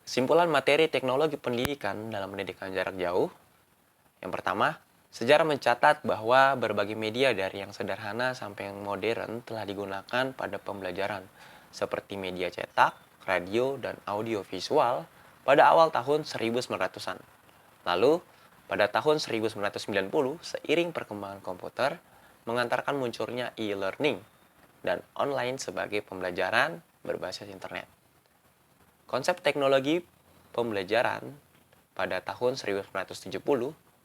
Kesimpulan materi teknologi pendidikan dalam pendidikan jarak jauh. Yang pertama, sejarah mencatat bahwa berbagai media dari yang sederhana sampai yang modern telah digunakan pada pembelajaran, seperti media cetak, radio, dan audio visual pada awal tahun 1900-an. Lalu, pada tahun 1990, seiring perkembangan komputer, mengantarkan munculnya e-learning dan online sebagai pembelajaran berbasis internet. Konsep teknologi pembelajaran pada tahun 1970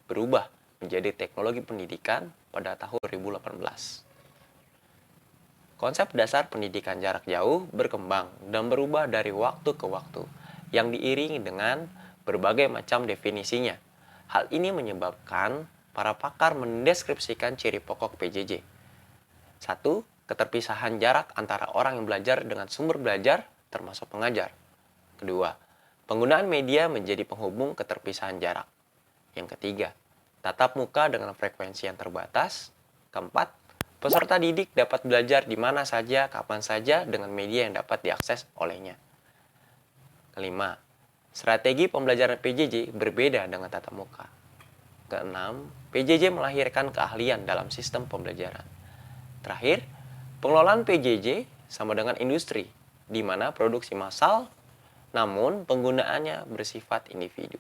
berubah menjadi teknologi pendidikan pada tahun 2018. Konsep dasar pendidikan jarak jauh berkembang dan berubah dari waktu ke waktu, yang diiringi dengan berbagai macam definisinya. Hal ini menyebabkan para pakar mendeskripsikan ciri pokok PJJ. 1. Keterpisahan jarak antara orang yang belajar dengan sumber belajar, termasuk pengajar. Kedua, penggunaan media menjadi penghubung keterpisahan jarak. Yang ketiga, tatap muka dengan frekuensi yang terbatas. Keempat, peserta didik dapat belajar di mana saja, kapan saja dengan media yang dapat diakses olehnya. Kelima, strategi pembelajaran PJJ berbeda dengan tatap muka. Keenam, PJJ melahirkan keahlian dalam sistem pembelajaran. Terakhir, pengelolaan PJJ sama dengan industri, di mana produksi massal, namun penggunaannya bersifat individu.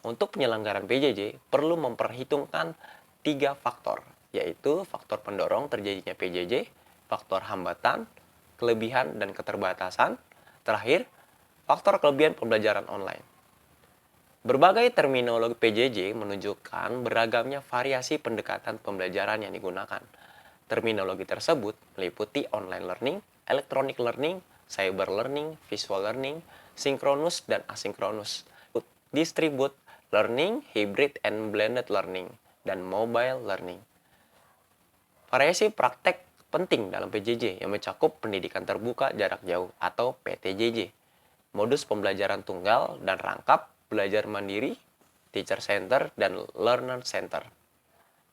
Untuk penyelenggaraan PJJ perlu memperhitungkan 3 faktor, yaitu faktor pendorong terjadinya PJJ, faktor hambatan, kelebihan dan keterbatasan, terakhir, faktor kelebihan pembelajaran online. Berbagai terminologi PJJ menunjukkan beragamnya variasi pendekatan pembelajaran yang digunakan. Terminologi tersebut meliputi online learning, electronic learning, cyber learning, visual learning, sinkronus dan asinkronus, distribute learning, hybrid and blended learning, dan mobile learning. Variasi praktek penting dalam PJJ yang mencakup pendidikan terbuka jarak jauh atau PTJJ, modus pembelajaran tunggal dan rangkap, belajar mandiri, teacher center, dan learner center.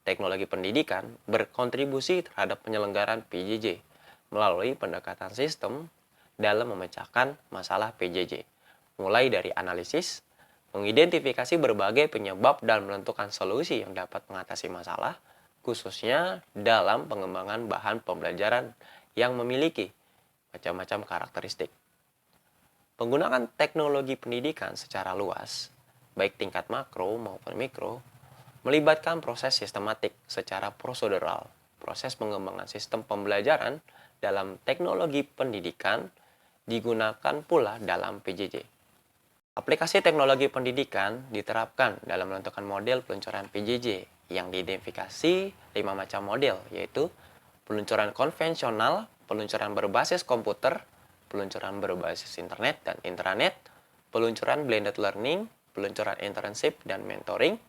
Teknologi pendidikan berkontribusi terhadap penyelenggaraan PJJ melalui pendekatan sistem dalam memecahkan masalah PJJ, mulai dari analisis, mengidentifikasi berbagai penyebab dan menentukan solusi yang dapat mengatasi masalah, khususnya dalam pengembangan bahan pembelajaran yang memiliki macam-macam karakteristik. Penggunaan teknologi pendidikan secara luas, baik tingkat makro maupun mikro, melibatkan proses sistematik secara prosedural. Proses pengembangan sistem pembelajaran dalam teknologi pendidikan digunakan pula dalam PJJ. Aplikasi teknologi pendidikan diterapkan dalam menentukan model peluncuran PJJ yang diidentifikasi 5 macam model, yaitu peluncuran konvensional, peluncuran berbasis komputer, peluncuran berbasis internet dan intranet, peluncuran blended learning, peluncuran internship dan mentoring,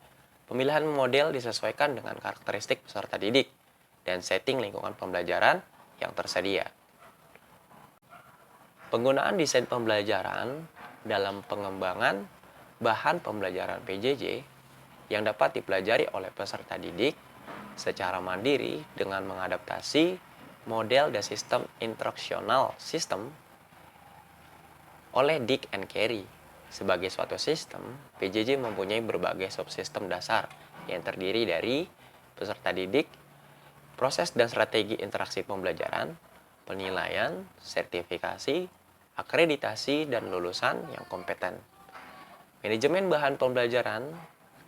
pemilihan model disesuaikan dengan karakteristik peserta didik, dan setting lingkungan pembelajaran yang tersedia. Penggunaan desain pembelajaran dalam pengembangan bahan pembelajaran PJJ yang dapat dipelajari oleh peserta didik secara mandiri dengan mengadaptasi model dan sistem instruksional sistem oleh Dick and Carey. Sebagai suatu sistem, PJJ mempunyai berbagai subsistem dasar yang terdiri dari peserta didik, proses dan strategi interaksi pembelajaran, penilaian, sertifikasi, akreditasi, dan lulusan yang kompeten. Manajemen bahan pembelajaran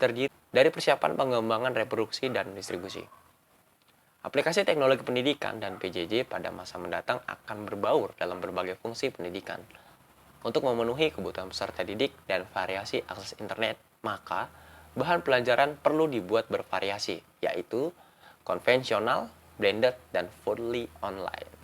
terdiri dari persiapan pengembangan reproduksi dan distribusi. Aplikasi teknologi pendidikan dan PJJ pada masa mendatang akan berbaur dalam berbagai fungsi pendidikan. Untuk memenuhi kebutuhan peserta didik dan variasi akses internet, maka bahan pelajaran perlu dibuat bervariasi, yaitu konvensional, blended, dan fully online.